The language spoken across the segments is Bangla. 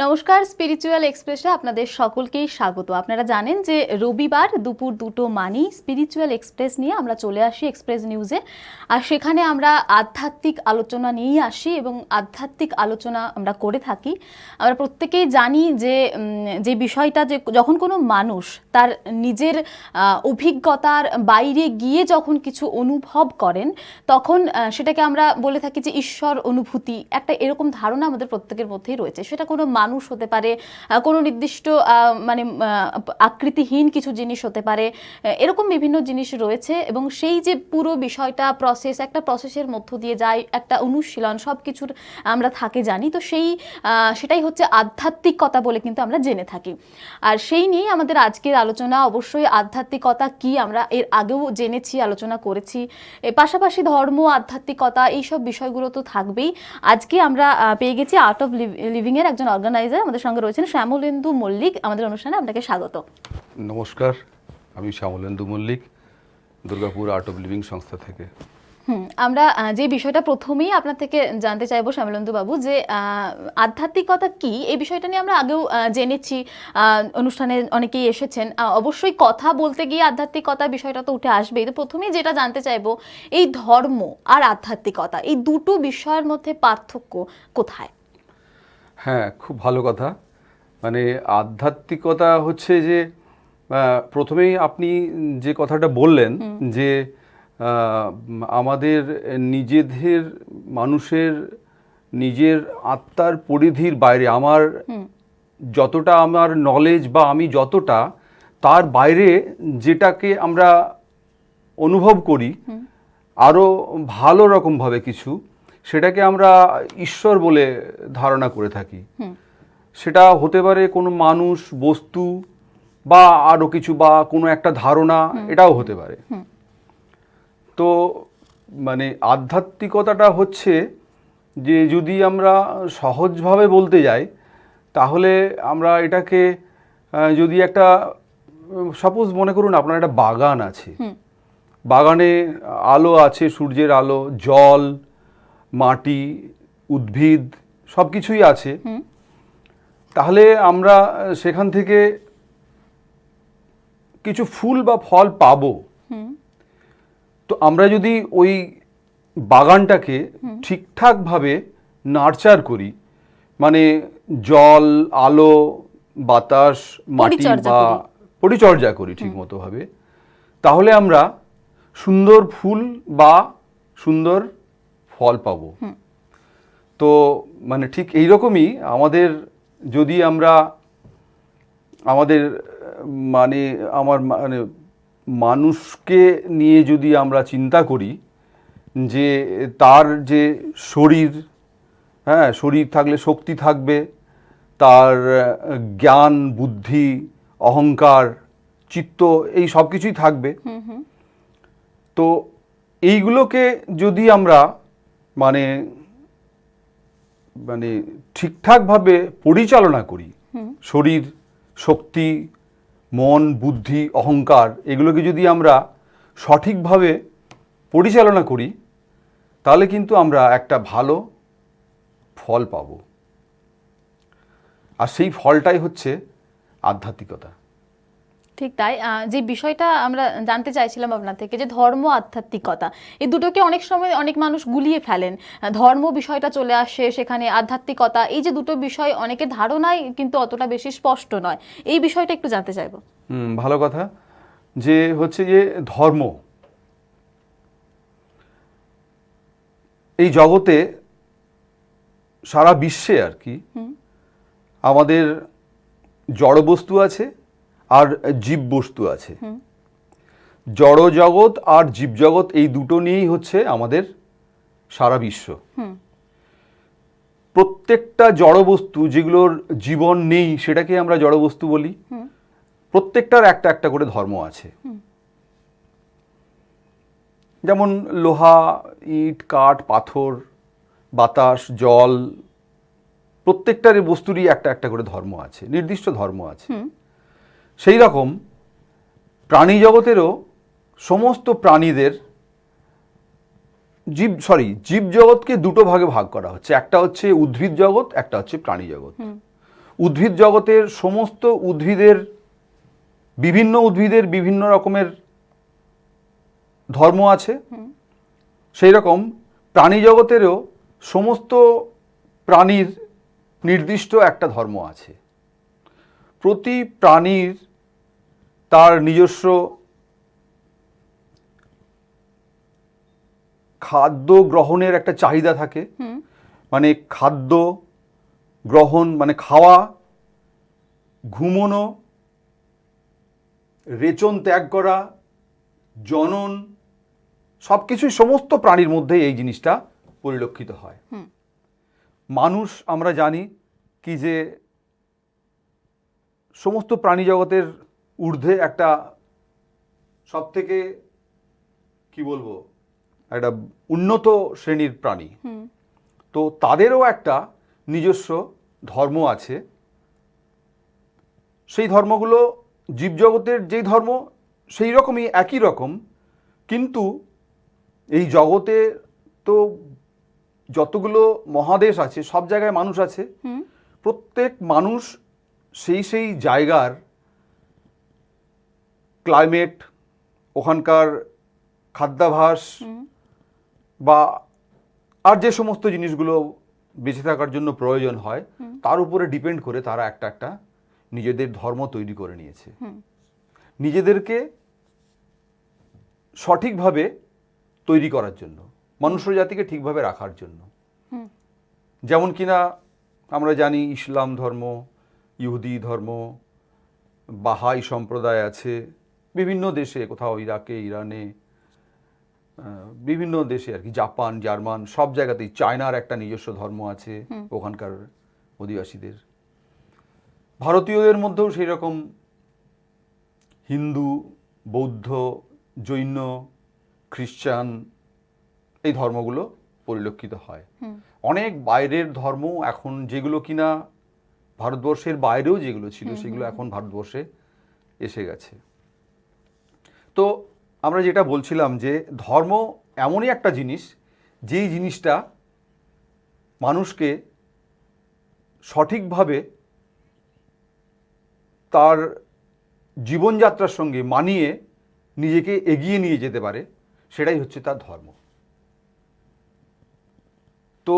নমস্কার, স্পিরিচুয়াল এক্সপ্রেসে আপনাদের সকলকেই স্বাগত। আপনারা জানেন যে রবিবার দুপুর 2টো মানেই স্পিরিচুয়াল এক্সপ্রেস নিয়ে আমরা চলে আসি এক্সপ্রেস নিউজে। আর সেখানে আমরা আধ্যাত্মিক আলোচনা নিয়েই আসি এবং আধ্যাত্মিক আলোচনা আমরা করে থাকি। আমরা প্রত্যেকেই জানি যে যে বিষয়টা যে যখন কোনো মানুষ তার নিজের অভিজ্ঞতার বাইরে গিয়ে যখন কিছু অনুভব করেন, তখন সেটাকে আমরা বলে থাকি যে ঈশ্বর অনুভূতি, একটা এরকম ধারণা আমাদের প্রত্যেকের মধ্যেই রয়েছে। সেটা কোনো মানুষ হতে পারে, কোনো নির্দিষ্ট মানে আকৃতিহীন কিছু জিনিস হতে পারে, এরকম বিভিন্ন জিনিস রয়েছে। এবং সেই যে পুরো বিষয়টা একটা প্রসেসের মধ্য দিয়ে যায়, একটা অনুশীলন, সব কিছুর আমরা থাকে জানি। তো সেটাই হচ্ছে আধ্যাত্মিকতা বলে কিন্তু আমরা জেনে থাকি। আর সেই নিয়েই আমাদের আজকের আলোচনা। অবশ্যই আধ্যাত্মিকতা কি আমরা এর আগেও জেনেছি, আলোচনা করেছি। পাশাপাশি ধর্ম, আধ্যাত্মিকতা, এইসব বিষয়গুলো তো থাকবেই। আজকে আমরা পেয়ে গেছি আর্ট অফ লিভিং এর একজন অর্গানাইজার, আমাদের সঙ্গে রয়েছেন শ্যামলেন্দু মল্লিক। আমাদের অনুষ্ঠানে আপনাকে স্বাগত। নমস্কার, আমি Shyamalendu Mallick, Durgapur art of living সংস্থা থেকে। আমরা যে বিষয়টা প্রথমেই আপনার থেকে জানতে চাইবো শ্যামলেন্দু বাবু, যে আধ্যাত্মিকতা কি, এই বিষয়টা নিয়ে আমরা আগেও জেনেছি, অনুষ্ঠানে অনেকেই এসেছেন। অবশ্যই কথা বলতে গিয়ে আধ্যাত্মিকতা বিষয়টা তো উঠে আসবেই। তো প্রথমেই যেটা জানতে চাইবো, এই ধর্ম আর আধ্যাত্মিকতা, এই দুটো বিষয়ের মধ্যে পার্থক্য কোথায়? হ্যাঁ, খুব ভালো কথা। মানে আধ্যাত্মিকতা হচ্ছে যে প্রথমেই আপনি যে কথাটা বললেন যে আমাদের নিজেদের মানুষের নিজের আত্মার পরিধির বাইরে আমার যতটা আমার নলেজ বা আমি যতটা তার বাইরে যেটাকে আমরা অনুভব করি আরও ভালো রকমভাবে কিছু, সেটাকে আমরা ঈশ্বর বলে ধারণা করে থাকি। সেটা হতে পারে কোনো মানুষ, বস্তু বা আরও কিছু, বা কোনো একটা ধারণা, এটাও হতে পারে। তো মানে আধ্যাত্মিকতাটা হচ্ছে যে যদি আমরা সহজভাবে বলতে যাই, তাহলে আমরা এটাকে যদি একটা সাপোজ মনে করুন আপনার একটা বাগান আছে, বাগানে আলো আছে, সূর্যের আলো, জল, মাটি, উদ্ভিদ সব কিছুই আছে। তাহলে আমরা সেখান থেকে কিছু ফুল বা ফল পাবো। তো আমরা যদি ওই বাগানটাকে ঠিকঠাকভাবে নার্চার করি, মানে জল, আলো, বাতাস, মাটি বা পরিচর্যা করি ঠিকমতো ভাবে, তাহলে আমরা সুন্দর ফুল বা সুন্দর ফল পাবো। তো মানে ঠিক এইরকমই আমাদের যদি আমরা আমাদের মানে মানুষকে নিয়ে যদি আমরা চিন্তা করি যে তার যে শরীর, হ্যাঁ, শরীর থাকলে শক্তি থাকবে, তার জ্ঞান, বুদ্ধি, অহংকার, চিত্ত, এই সব কিছুই থাকবে। তো এইগুলোকে যদি আমরা মানে মানে ঠিকঠাকভাবে পরিচালনা করি, শরীর, শক্তি, মন, বুদ্ধি, অহংকার, এগুলোকে যদি আমরা সঠিকভাবে পরিচালনা করি, তাহলে কিন্তু আমরা একটা ভালো ফল পাব। আর সেই ফলটাই হচ্ছে আধ্যাত্মিকতা। ঠিক তাই। যে বিষয়টা আমরা জানতে চাইছিলাম আপনার থেকে, যে ধর্ম, আধ্যাত্মিকতা, এই দুটোকে অনেক সময় অনেক মানুষ গুলিয়ে ফেলেন। ধর্ম বিষয়টা চলে আসে, সেখানে আধ্যাত্মিকতা, এই যে দুটো বিষয় অনেকের ধারণায় কিন্তু অতটা বেশি স্পষ্ট নয়। এই বিষয়টা একটু জানতে চাইবো। ভালো কথা। যে হচ্ছে যে ধর্ম, এই জগতে, সারা বিশ্বে আর কি, আমাদের জড় বস্তু আছে আর জীব বস্তু আছে। জড় জগৎ আর জীব জগৎ, এই দুটো নিয়েই হচ্ছে আমাদের সারা বিশ্ব। প্রত্যেকটা জড় বস্তু যেগুলোর জীবন নেই, সেটাকে আমরা জড় বস্তু বলি। প্রত্যেকটার একটা একটা করে ধর্ম আছে। যেমন লোহা, ইট, কাঠ, পাথর, বাতাস, জল, প্রত্যেকটার বস্তুরই একটা একটা করে ধর্ম আছে, নির্দিষ্ট ধর্ম আছে। সেই রকম প্রাণী জগতেরও সমস্ত প্রাণীদের জীব জগৎকে দুটো ভাগে ভাগ করা হচ্ছে। একটা হচ্ছে উদ্ভিদ জগৎ, একটা হচ্ছে প্রাণী জগৎ। উদ্ভিদ জগতের সমস্ত বিভিন্ন উদ্ভিদের বিভিন্ন রকমের ধর্ম আছে, সেই রকম প্রাণী জগতেরও সমস্ত প্রাণীর নির্দিষ্ট একটা ধর্ম আছে। প্রতি প্রাণীর তার নিজস্ব খাদ্য গ্রহণের একটা চাহিদা থাকে, মানে খাদ্য গ্রহণ মানে খাওয়া, ঘুমোনো, রেচন ত্যাগ করা, জনন, সব কিছুই সমস্ত প্রাণীর মধ্যে এই জিনিসটা পরিলক্ষিত হয়। মানুষ আমরা জানি কি যে সমস্ত প্রাণী জগতের ঊর্ধ্বে একটা সবথেকে কি বলবো একটা উন্নত শ্রেণীর প্রাণী। তো তাদেরও একটা নিজস্ব ধর্ম আছে। সেই ধর্মগুলো জীবজগতের যেই ধর্ম সেই রকমই একই রকম, কিন্তু এই জগতে তো যতগুলো মহাদেশ আছে সব জায়গায় মানুষ আছে। প্রত্যেক মানুষ সেই জায়গার ক্লাইমেট, ওখানকার খাদ্যাভ্যাস বা আর যে সমস্ত জিনিসগুলো বেঁচে থাকার জন্য প্রয়োজন হয় তার উপরে ডিপেন্ড করে তারা একটা নিজেদের ধর্ম তৈরি করে নিয়েছে, নিজেদেরকে সঠিকভাবে তৈরি করার জন্য, মনুষ্য জাতিকে ঠিকভাবে রাখার জন্য। যেমন কিনা আমরা জানি ইসলাম ধর্ম, ইহুদি ধর্ম, বাহাই সম্প্রদায় আছে বিভিন্ন দেশে, কোথাও ইরাকে, ইরানে, বিভিন্ন দেশে আর কি, জাপান, জার্মান, সব জায়গাতেই। চায়নার একটা নিজস্ব ধর্ম আছে ওখানকার অধিবাসীদের। ভারতীয়দের মধ্যেও সেই রকম হিন্দু, বৌদ্ধ, জৈন, খ্রিস্টান এই ধর্মগুলো পরিলক্ষিত হয়। অনেক বাইরের ধর্ম এখন যেগুলো কিনা ভারতবর্ষের বাইরেও যেগুলো ছিল সেগুলো এখন ভারতবর্ষে এসে গেছে। তো আমরা যেটা বলছিলাম যে ধর্ম এমনই একটা জিনিস যেই জিনিসটা মানুষকে সঠিকভাবে তার জীবনযাত্রার সঙ্গে মানিয়ে নিজেকে এগিয়ে নিয়ে যেতে পারে, সেটাই হচ্ছে তার ধর্ম। তো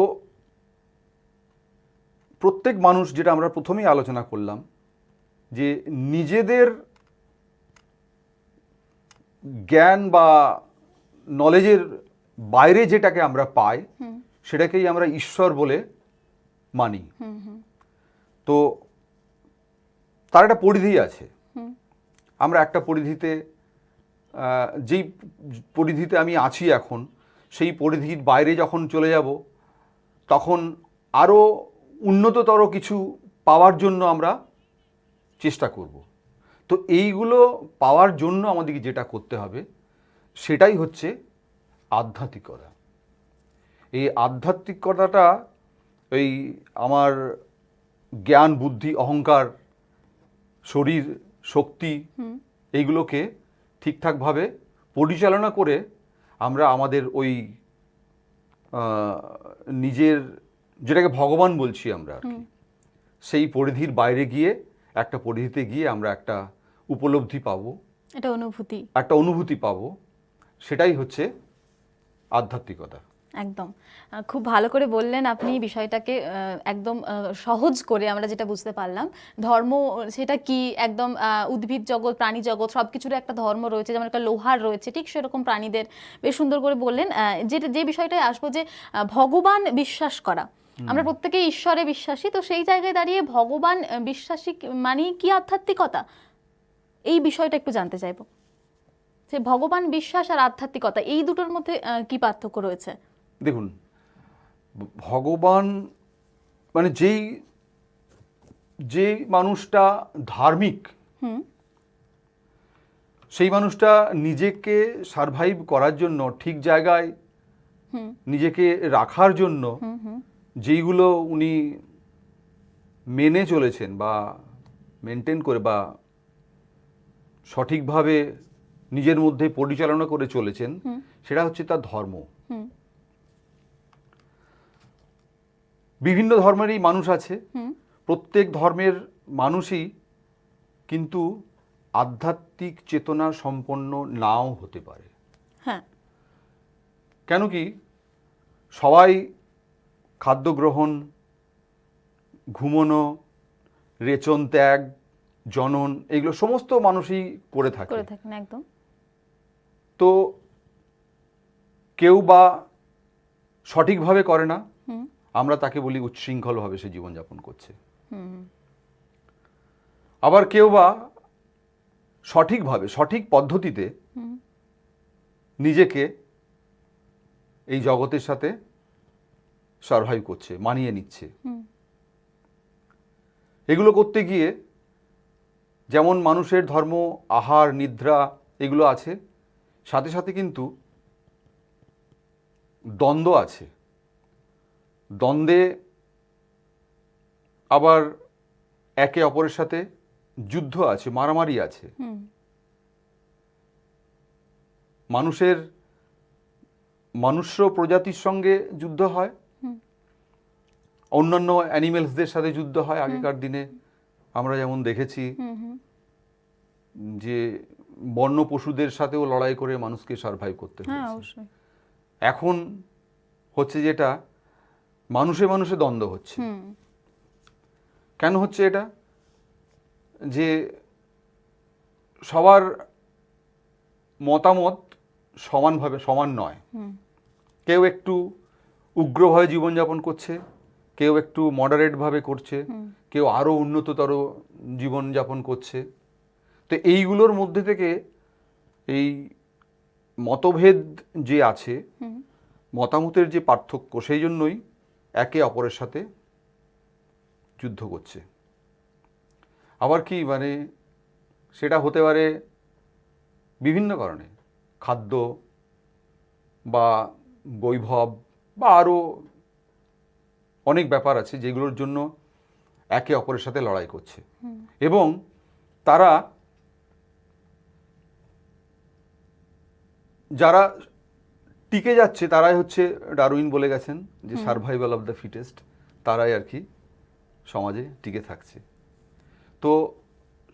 প্রত্যেক মানুষ, যেটা আমরা প্রথমেই আলোচনা করলাম, যে নিজেদের জ্ঞান বা নলেজের বাইরে যেটাকে আমরা পাই সেটাকেই আমরা ঈশ্বর বলে মানি। তো তার একটা পরিধি আছে। আমরা একটা পরিধিতে, যেই পরিধিতে আমি আছি এখন, সেই পরিধির বাইরে যখন চলে যাব তখন আরও উন্নততর কিছু পাওয়ার জন্য আমরা চেষ্টা করব। তো এইগুলো পাওয়ার জন্য আমাদেরকে যেটা করতে হবে সেটাই হচ্ছে আধ্যাত্মিকতা। এই আধ্যাত্মিকতাটা ওই আমার জ্ঞান, বুদ্ধি, অহংকার, শরীর, শক্তি এইগুলোকে ঠিকঠাকভাবে পরিচালনা করে আমরা আমাদের ওই নিজের, যেটাকে ভগবান বলছি আমরা আর কি, সেই পরিধির বাইরে গিয়ে একটা পরিধিতে গিয়ে আমরা একটা উপলব্ধি পাবো, একটা অনুভূতি পাবো। সেটাই হচ্ছে আধ্যাত্মিকতা। একদম খুব ভালো করে বললেন আপনি বিষয়টাকে, একদম সহজ করে আমরা যেটা বুঝতে পারলাম। ধর্ম সেটা কি, একদম উদ্ভিদ জগৎ, প্রাণী জগৎ সব কিছুর একটা ধর্ম রয়েছে, যেমন একটা লোহার রয়েছে, ঠিক সেরকম প্রাণীদের বেশ সুন্দর করে বললেন। যে বিষয়টায় আসবো, যে ভগবান বিশ্বাস করা, আমরা প্রত্যেকেই ঈশ্বরে বিশ্বাসী, তো সেই জায়গায় দাঁড়িয়ে ভগবান বিশ্বাসী মানে কি আধ্যাত্মিকতা, এই বিষয়টা একটু জানতে চাইবো। যে ভগবান বিশ্বাস আর আধ্যাত্মিকতা এই দুটোর মধ্যে কি পার্থক্য রয়েছে? দেখুন, ভগবান মানে যে মানুষটা ধার্মিক, সেই মানুষটা নিজেকে সারভাইভ করার জন্য, ঠিক জায়গায় নিজেকে রাখার জন্য যেইগুলো উনি মেনে চলেছেন বা মেনটেন করে বা সঠিকভাবে নিজের মধ্যে পরিচালনা করে চলেছেন, সেটা হচ্ছে তার ধর্ম। বিভিন্ন ধর্মেরই মানুষ আছে, প্রত্যেক ধর্মের মানুষই কিন্তু আধ্যাত্মিক চেতনা সম্পন্ন নাও হতে পারে। হ্যাঁ। কেন কি সবাই খাদ্য গ্রহণ, ঘুমোনো, রেচন ত্যাগ, জনন, এগুলো সমস্ত মানুষই করে থাকে। করে থাকেন একদম। তো কেউ বা সঠিকভাবে করে না, আমরা তাকে বলি উচ্ছৃঙ্খলভাবে সে জীবনযাপন করছে। আবার কেউ বা সঠিকভাবে, সঠিক পদ্ধতিতে নিজেকে এই জগতের সাথে সারভাইভ করছে, মানিয়ে নিচ্ছে। এগুলো করতে গিয়ে যেমন মানুষের ধর্ম, আহার, নিদ্রা এগুলো আছে, সাথে সাথে কিন্তু দ্বন্দ্ব আছে। দ্বন্দ্বে আবার একে অপরের সাথে যুদ্ধ আছে, মারামারি আছে। মনুষ্য প্রজাতির সঙ্গে যুদ্ধ হয়, অন্যান্য অ্যানিমেলসদের সাথে যুদ্ধ হয়। আগেকার দিনে আমরা যেমন দেখেছি যে বন্য পশুদের সাথেও লড়াই করে মানুষকে সারভাইভ করতে হয়েছে। এখন হচ্ছে যেটা মানুষে মানুষে দ্বন্দ্ব হচ্ছে। কেন হচ্ছে এটা? যে সবার মতামত সমানভাবে সমান নয়। কেউ একটু উগ্রভাবে জীবনযাপন করছে, কেউ একটু মডারেটভাবে করছে, কেউ আরও উন্নততর জীবনযাপন করছে। তো এইগুলোর মধ্যে থেকে এই মতভেদ যে আছে, মতামতের যে পার্থক্য, সেই জন্যই একে অপরের সাথে যুদ্ধ করছে। আবার কি মানে সেটা হতে পারে বিভিন্ন কারণে, খাদ্য বা বৈভব বা আরও অনেক ব্যাপার আছে যেগুলোর জন্য একে অপরের সাথে লড়াই করছে। এবং তারা যারা টিকে যাচ্ছে তারাই হচ্ছে, ডারউইন বলে গেছেন যে সার্ভাইভাল অফ দ্য ফিটেস্ট, তারাই আর কি সমাজে টিকে থাকছে। তো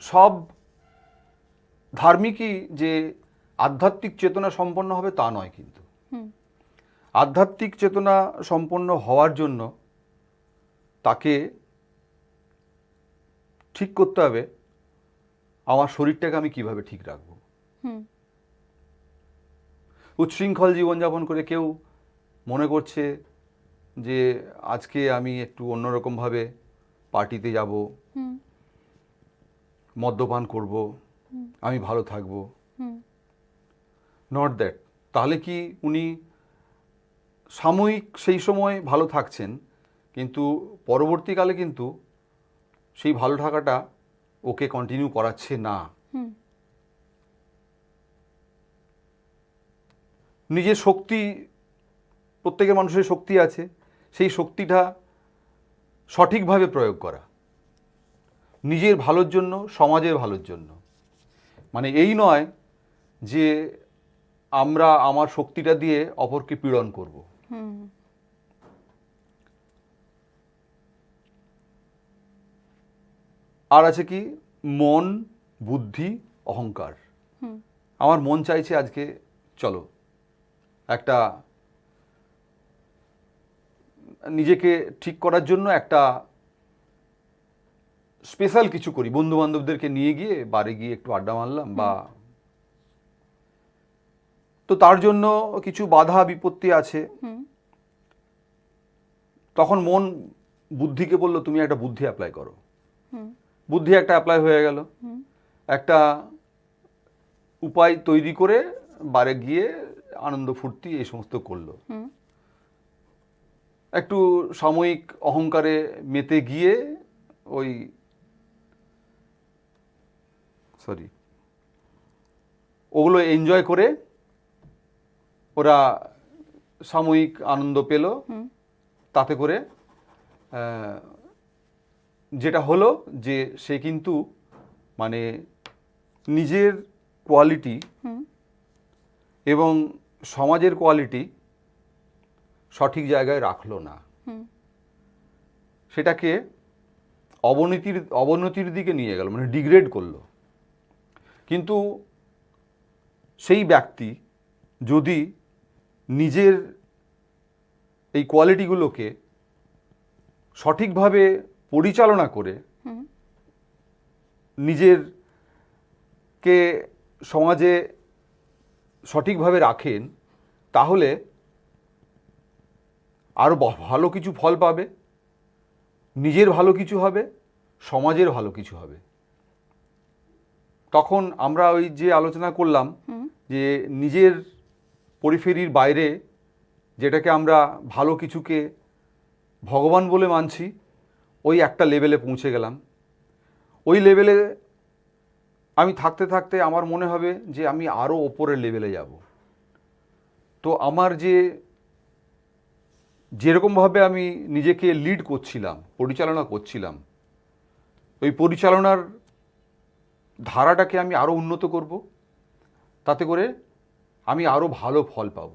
সব ধার্মিকই যে আধ্যাত্মিক চেতনা সম্পন্ন হবে তা নয়, কিন্তু আধ্যাত্মিক চেতনা সম্পন্ন হওয়ার জন্য তাকে ঠিক করতে হবে আমার শরীরটাকে আমি কিভাবে ঠিক রাখবো। উচ্ছৃঙ্খল জীবনযাপন করে কেউ মনে করছে যে আজকে আমি একটু অন্যরকমভাবে পার্টিতে যাব, মদ্যপান করব, আমি ভালো থাকব। Not that. তাহলে কি উনি সাময়িক সেই সময় ভালো থাকছেন, কিন্তু পরবর্তীকালে কিন্তু সেই ভালো থাকাটা ওকে কন্টিনিউ করাচ্ছে না। নিজের শক্তি, প্রত্যেকের মানুষের শক্তি আছে, সেই শক্তিটা সঠিকভাবে প্রয়োগ করা, নিজের ভালোর জন্য, সমাজের ভালোর জন্য। মানে এই নয় যে আমরা আমার শক্তিটা দিয়ে অপরকে পীড়ন করব। আর আছে কি মন, বুদ্ধি, অহংকার। আমার মন চাইছে আজকে চলো একটা নিজেকে ঠিক করার জন্য একটা স্পেশাল কিছু করি, বন্ধু বান্ধবদেরকে নিয়ে গিয়ে বাড়ি গিয়ে একটু আড্ডা মারলাম, বা তো তার জন্য কিছু বাধা বিপত্তি আছে। তখন মন বুদ্ধিকে বললো তুমি একটা বুদ্ধি অ্যাপ্লাই করো। বুদ্ধি একটা অ্যাপ্লাই হয়ে গেল, একটা উপায় তৈরি করে বারে গিয়ে আনন্দ ফুর্তি এই সমস্ত করলো। একটু সাময়িক অহংকারে মেতে গিয়ে ওগুলো এনজয় করে ওরা সাময়িক আনন্দ পেল। তাতে করে যেটা হলো যে সে কিন্তু মানে নিজের কোয়ালিটি এবং সমাজের কোয়ালিটি সঠিক জায়গায় রাখলো না, সেটাকে অবনতির দিকে নিয়ে গেল, মানে ডিগ্রেড করলো। কিন্তু সেই ব্যক্তি যদি নিজের এই কোয়ালিটিগুলোকে সঠিকভাবে পরিচালনা করে নিজেরকে সমাজে সঠিকভাবে রাখেন, তাহলে আরও ভালো কিছু ফল পাবে, নিজের ভালো কিছু হবে, সমাজের ভালো কিছু হবে। তখন আমরা ওই যে আলোচনা করলাম যে নিজের পরিফেরির বাইরে যেটাকে আমরা ভালো কিছুকে ভগবান বলে মানছি, ওই একটা লেভেলে পৌঁছে গেলাম। ওই লেভেলে আমি থাকতে থাকতে আমার মনে হবে যে আমি আরও ওপরের লেভেলে যাব। তো আমার যেরকমভাবে আমি নিজেকে লিড করছিলাম, পরিচালনা করছিলাম, ওই পরিচালনার ধারাটাকে আমি আরও উন্নত করব, তাতে করে আমি আরও ভালো ফল পাব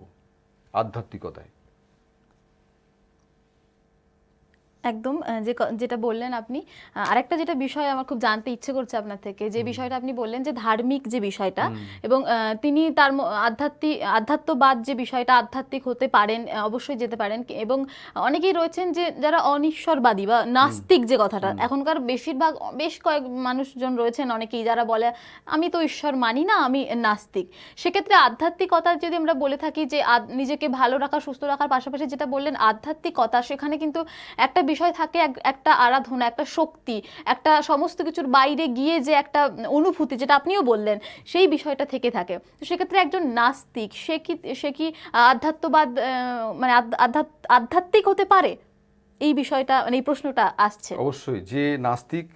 আধ্যাত্মিকতায়। একদম যেটা বললেন আপনি, আরেকটা যেটা বিষয় আমার খুব জানতে ইচ্ছে করছে আপনার থেকে, যে বিষয়টা আপনি বললেন যে ধার্মিক যে বিষয়টা, এবং তিনি তার আধ্যাত্মবাদ যে বিষয়টা, আধ্যাত্মিক হতে পারেন, অবশ্যই যেতে পারেন, এবং অনেকেই রয়েছেন যে যারা অনিশ্বরবাদী বা নাস্তিক, যে কথাটা এখনকার বেশ কয়েক মানুষজন রয়েছেন অনেকেই যারা বলে আমি তো ঈশ্বর মানি না, আমি নাস্তিক। সেক্ষেত্রে আধ্যাত্মিকতা যদি আমরা বলে থাকি যে নিজেকে ভালো রাখা, সুস্থ রাখার পাশাপাশি যেটা বললেন আধ্যাত্মিকতা, সেখানে কিন্তু একটা বিষয় থাকে, একটা আরাধনা, একটা শক্তি, একটা সমস্ত কিছুর বাইরে গিয়ে যে একটা অনুভূতি, যেটা আপনিও বললেন, সেই বিষয়টা থেকে থাকে। তো সেক্ষেত্রে একজন নাস্তিক সে কি আধ্যাত্মবাদ মানে আধ্যাত্মিক হতে পারে? এই বিষয়টা, মানে এই প্রশ্নটা আসছে। অবশ্যই। যে নাস্তিক,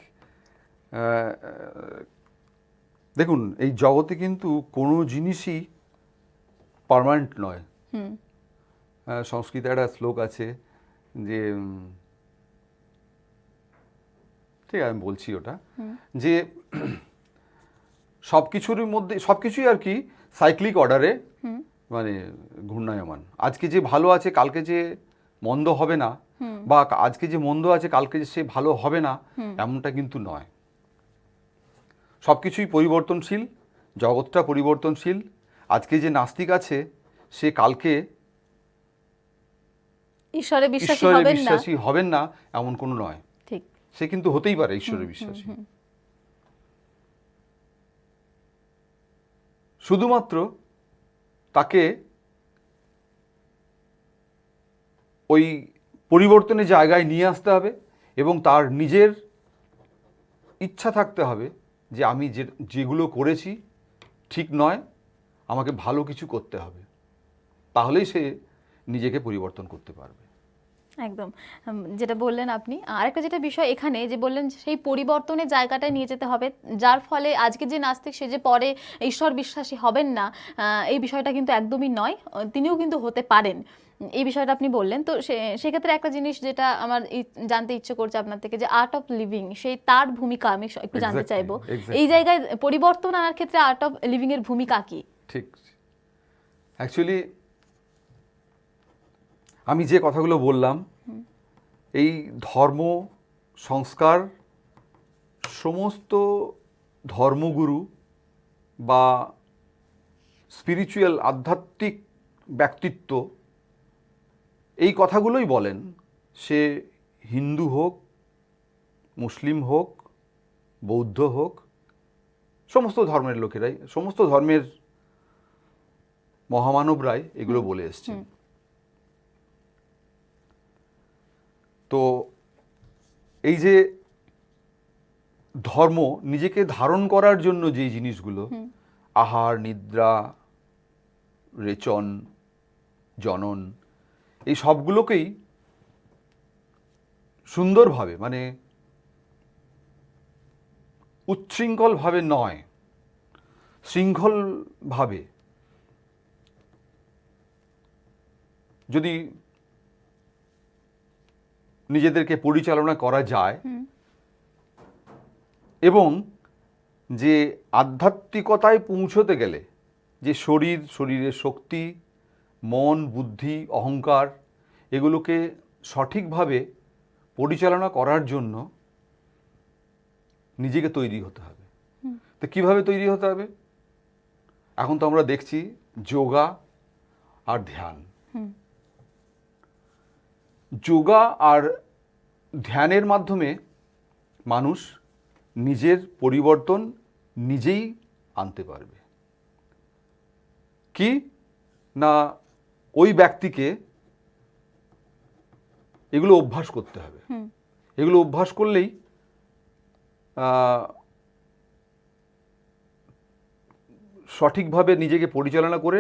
দেখুন এই জগতে কিন্তু কোনো জিনিসই পার্মানেন্ট নয়। সংস্কৃতে একটা শ্লোক আছে যে, ঠিক আছে আমি বলছি ওটা, যে সবকিছুর মধ্যে সবকিছুই আর কি সাইক্লিক অর্ডারে মানে ঘূর্ণায়মান। আজকে যে ভালো আছে কালকে যে মন্দ হবে না, বা আজকে যে মন্দ আছে কালকে যে সে ভালো হবে না, এমনটা কিন্তু নয়। সবকিছুই পরিবর্তনশীল, জগৎটা পরিবর্তনশীল। আজকে যে নাস্তিক আছে সে কালকে ঈশ্বরে বিশ্বাসী হবেন না এমন কোনো নয়। ঠিক, সে কিন্তু হতেই পারে ঈশ্বরে বিশ্বাসী। শুধুমাত্র তাকে ওই পরিবর্তনের জায়গায় নিয়ে আসতে হবে, এবং তার নিজের ইচ্ছা থাকতে হবে যে আমি যেগুলো করেছি ঠিক নয়, আমাকে ভালো কিছু করতে হবে, তাহলেই সে নিজেকে পরিবর্তন করতে পারবে। একদম যেটা বললেন আপনি। আরেকটা যেটা বিষয় এখানে যে বললেন, সেই পরিবর্তনের জায়গাটায় নিয়ে যেতে হবে, যার ফলে আজকে যে নাস্তিক সে যে পরে ঈশ্বর বিশ্বাসী হবেন না, এই বিষয়টা কিন্তু একদমই নয়, তিনিও কিন্তু হতে পারেন। এই বিষয়টা আপনি বললেন। তো সেক্ষেত্রে একটা জিনিস যেটা আমার জানতে ইচ্ছে করছে আপনার থেকে, যে আর্ট অফ লিভিং, সেই তার ভূমিকা আমি একটু জানতে চাইবো। এই জায়গায় পরিবর্তন আনার ক্ষেত্রে আর্ট অফ লিভিং এর ভূমিকা কি? ঠিক, অ্যাকচুয়ালি আমি যে কথাগুলো বললাম, এই ধর্ম সংস্কার, সমস্ত ধর্মগুরু বা স্পিরিচুয়াল আধ্যাত্মিক ব্যক্তিত্ব এই কথাগুলোই বলেন। সে হিন্দু হোক, মুসলিম হোক, বৌদ্ধ হোক, সমস্ত ধর্মের লোকেরাই, সমস্ত ধর্মের মহামানবরাই এগুলো বলে এসছেন। তো এই যে ধর্ম নিজেকে ধারণ করার জন্য যে জিনিসগুলো, আহার, নিদ্রা, রেচন, জনন, এই সবগুলোকেই সুন্দরভাবে, মানে উচ্ছৃঙ্খলভাবে নয়, শৃঙ্খলভাবে যদি নিজেদেরকে পরিচালনা করা যায়, এবং যে আধ্যাত্মিকতায় পৌঁছতে গেলে যে শরীরের শক্তি, মন, বুদ্ধি, অহংকার, এগুলোকে সঠিকভাবে পরিচালনা করার জন্য নিজেকে তৈরি হতে হবে। তো কিভাবে তৈরি হতে হবে? এখন তো আমরা দেখছি যোগা আর ধ্যান। যোগা আর ধ্যানের মাধ্যমে মানুষ নিজের পরিবর্তন নিজেই আনতে পারবে। কি না, ওই ব্যক্তিকে এগুলো অভ্যাস করতে হবে। এগুলো অভ্যাস করলেই সঠিকভাবে নিজেকে পরিচালনা করে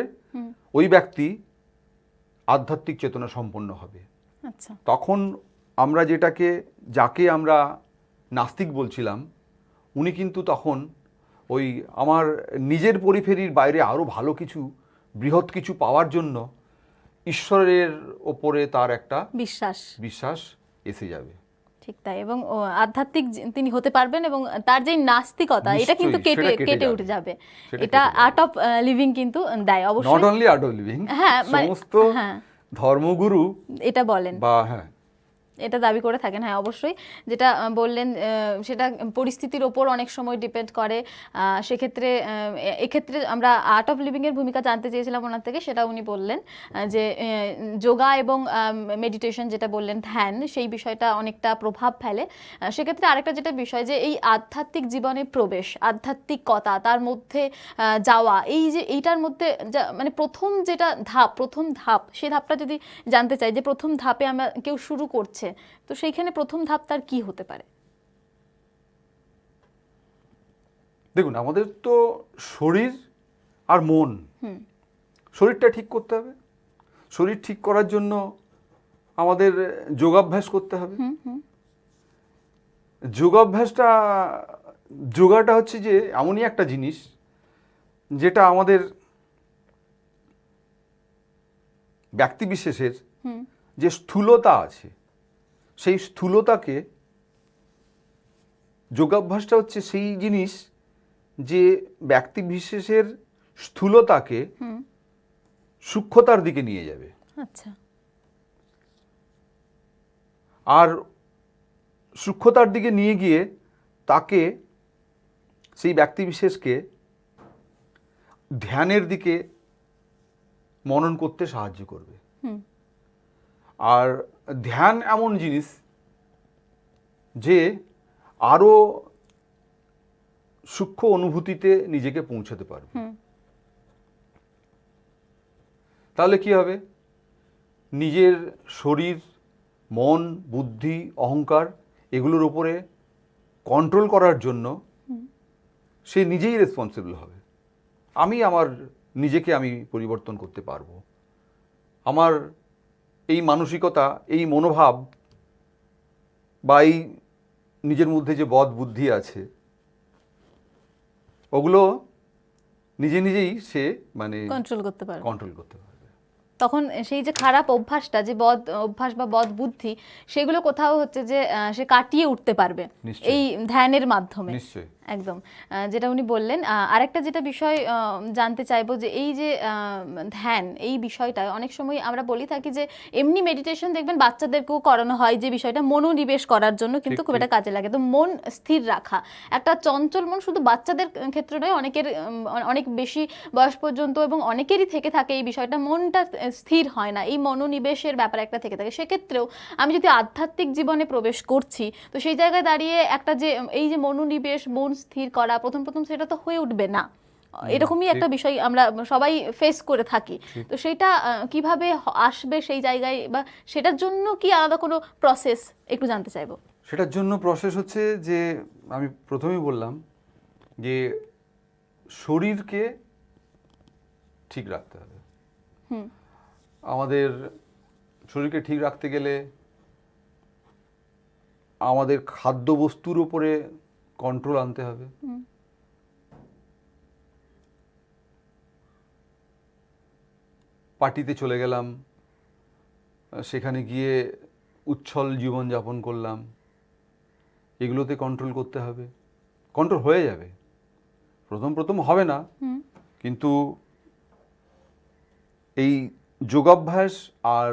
ওই ব্যক্তি আধ্যাত্মিক চেতনা সম্পন্ন হবে। আচ্ছা, তখন আমরা যাকে আমরা নাস্তিক বলছিলাম, উনি কিন্তু তখন ওই আমার নিজের পরিফেরির বাইরে আরও ভালো কিছু, বৃহৎ কিছু পাওয়ার জন্য ঈশ্বরের ওপরে তার একটা বিশ্বাস এসে যাবে। ঠিক তাই। এবং আধ্যাত্মিক তিনি হতে পারবেন এবং তার যে নাস্তিকতা এটা কিন্তু কেটে উঠে যাবে। এটা আর্ট অফ লিভিং কিন্তু দেয় অবশ্যই। Not only art of living, সমস্ত ধর্মগুরু এটা বলেন বা হ্যাঁ এটা দাবি করে থাকেন। হ্যাঁ, অবশ্যই যেটা বললেন সেটা পরিস্থিতির ওপর অনেক সময় ডিপেন্ড করে। সেক্ষেত্রে এক্ষেত্রে আমরা আর্ট অফ লিভিংয়ের ভূমিকা জানতে চেয়েছিলাম ওনার থেকে, সেটা উনি বললেন যে যোগা এবং মেডিটেশন যেটা বললেন ধ্যান, সেই বিষয়টা অনেকটা প্রভাব ফেলে। সেক্ষেত্রে আরেকটা যেটা বিষয় যে এই আধ্যাত্মিক জীবনে প্রবেশ, আধ্যাত্মিকতা তার মধ্যে যাওয়া, এই যে এইটার মধ্যে মানে প্রথম ধাপ সেই ধাপটা যদি জানতে চাই যে প্রথম ধাপে আমরা কেউ শুরু করছে, তো সেইখানে প্রথম ধাপ তার কি হতে পারে? দেখুন, আমাদের তো শরীর আর মন, শরীরটা ঠিক করতে হবে। শরীর ঠিক করার জন্য আমাদের যোগাভ্যাস করতে হবে। যোগাটা হচ্ছে যে এমনই একটা জিনিস যেটা আমাদের ব্যক্তিবিশেষের যে স্থূলতা আছে, সেই স্থূলতাকে, যোগাভ্যাসটা হচ্ছে সেই জিনিস যে ব্যক্তিবিশেষের স্থূলতাকে সূক্ষ্মতার দিকে নিয়ে যাবে। আচ্ছা, আর সূক্ষ্মতার দিকে নিয়ে গিয়ে তাকে, সেই ব্যক্তিবিশেষকে ধ্যানের দিকে মনন করতে সাহায্য করবে। আর ধ্যান এমন জিনিস যে আরো সূক্ষ্ম অনুভূতিতে নিজেকে পৌঁছাতে পারবে। তাহলে কি হবে? নিজের শরীর, মন, বুদ্ধি, অহংকার এগুলোর উপরে কন্ট্রোল করার জন্য সে নিজেই রেসপন্সিবল হবে। নিজেকে আমি পরিবর্তন করতে পারবো। আমার এই মানসিকতা, এই মনোভাব বা এই নিজের মধ্যে যে বদ বুদ্ধি আছে, ওগুলো নিজেই সে মানে কন্ট্রোল করতে পারবে। তখন সেই যে খারাপ অভ্যাসটা, যে বদ অভ্যাস বা বদ বুদ্ধি, সেগুলো কোথাও হচ্ছে যে সে কাটিয়ে উঠতে পারবে এই ধ্যানের মাধ্যমে। নিশ্চয়ই, একদম যেটা উনি বললেন। আরেকটা যেটা বিষয় জানতে চাইবো যে এই যে ধ্যান, এই বিষয়টা অনেক সময় আমরা বলি থাকি যে এমনি মেডিটেশন দেখবেন বাচ্চাদেরকেও করানো হয়, যে বিষয়টা মনোনিবেশ করার জন্য কিন্তু খুব একটা কাজে লাগে। তো মন স্থির রাখা, একটা চঞ্চল মন শুধু বাচ্চাদের ক্ষেত্রে নয়, অনেক বেশি বয়স পর্যন্ত এবং অনেকেরই থেকে থাকে এই বিষয়টা, মনটা স্থির হয় না, এই মনোনিবেশের ব্যাপার একটা থেকে থাকে। সেক্ষেত্রেও আমি যদি আধ্যাত্মিক জীবনে প্রবেশ করছি, তো সেই জায়গায় দাঁড়িয়ে একটা যে এই যে মনোনিবেশ, মন স্থির করা, প্রথম সেটা তো হয়ে উঠবে না। এরকমই একটা বিষয় আমরা সবাই ফেস করে থাকি। তো সেটা কিভাবে আসবে সেই জায়গায়, বা সেটার জন্য কি আলাদা কোনো প্রসেস একটু জানতে চাইবো। সেটার জন্য প্রসেস হচ্ছে যে আমি প্রথমেই বললাম যে শরীরকে ঠিক রাখতে হবে। আমাদের শরীরকে ঠিক রাখতে গেলে আমাদের খাদ্যবস্তুর উপরে কন্ট্রোল আনতে হবে। পার্টিতে চলে গেলাম, সেখানে গিয়ে উচ্ছল জীবনযাপন করলাম, এগুলোতে কন্ট্রোল করতে হবে। কন্ট্রোল হয়ে যাবে, প্রথম হবে না, কিন্তু এই যোগাভ্যাস আর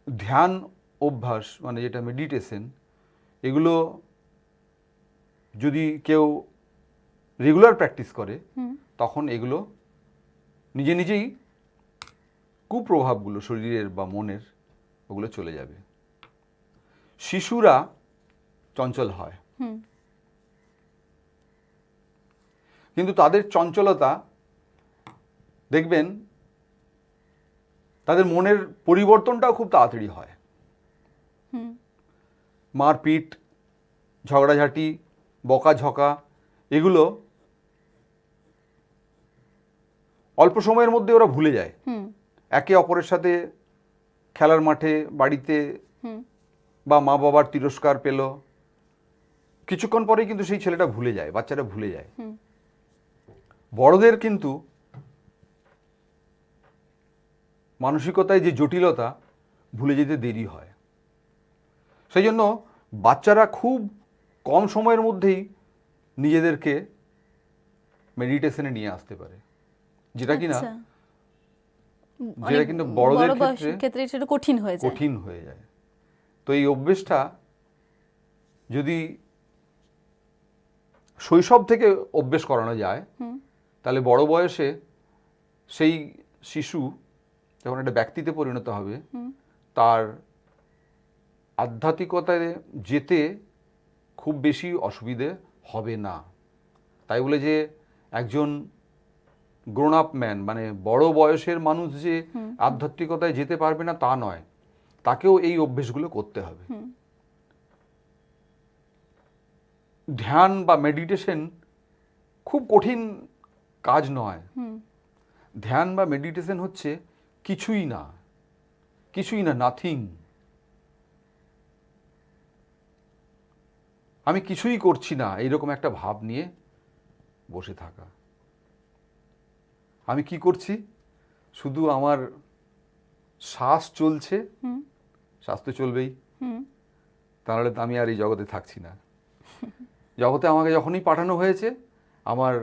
ধ্যান অভ্যাস, মানে যেটা মেডিটেশন, এগুলো যদি কেউ রেগুলার প্র্যাকটিস করে তখন এগুলো নিজে নিজেই কুপ্রভাবগুলো শরীরের বা মনের ওগুলো চলে যাবে। শিশুরা চঞ্চল হয়, কিন্তু তাদের চঞ্চলতা দেখবেন তাদের মনের পরিবর্তনটাও খুব তাড়াতাড়ি হয়। মারপিট, ঝগড়াঝাটি, বকাঝকা এগুলো অল্প সময়ের মধ্যে ওরা ভুলে যায়। একে অপরের সাথে খেলার মাঠে, বাড়িতে বা মা বাবার তিরস্কার পেল, কিছুক্ষণ পরেই কিন্তু সেই ছেলেটা ভুলে যায়, বাচ্চাটা ভুলে যায়। বড়দের কিন্তু মানসিকতায় যে জটিলতা ভুলে যেতে দেরি হয়। সেই জন্য বাচ্চারা খুব কম সময়ের মধ্যেই নিজেদেরকে মেডিটেশনে নিয়ে আসতে পারে, যেটা কিনা কিন্তু বড়দের ক্ষেত্রে সেটা কঠিন হয়ে যায়। তো এই অভ্যেসটা যদি শৈশব থেকে অভ্যেস করানো যায় তাহলে বড় বয়সে সেই শিশু যখন একটা ব্যক্তিতে পরিণত হবে তার আধ্যাত্মিকতায় যেতে খুব বেশি অসুবিধে হবে না। তাই বলে যে একজন গ্রোন আপ ম্যান মানে বড় বয়সের মানুষ যে আধ্যাত্মিকতায় যেতে পারবে না তা নয়, তাকেও এই অভ্যেসগুলো করতে হবে। ধ্যান বা মেডিটেশন খুব কঠিন কাজ নয়। ধ্যান বা মেডিটেশন হচ্ছে কিছুই না, নাথিং। আমি কিছুই করছি না এইরকম একটা ভাব নিয়ে বসে থাকা। আমি কি করছি? শুধু আমার শ্বাস চলছে, শ্বাস তো চলবেই, তাহলে তো আমি আর এই জগতে থাকছি না। জগতে আমাকে যখনই পাঠানো হয়েছে আমার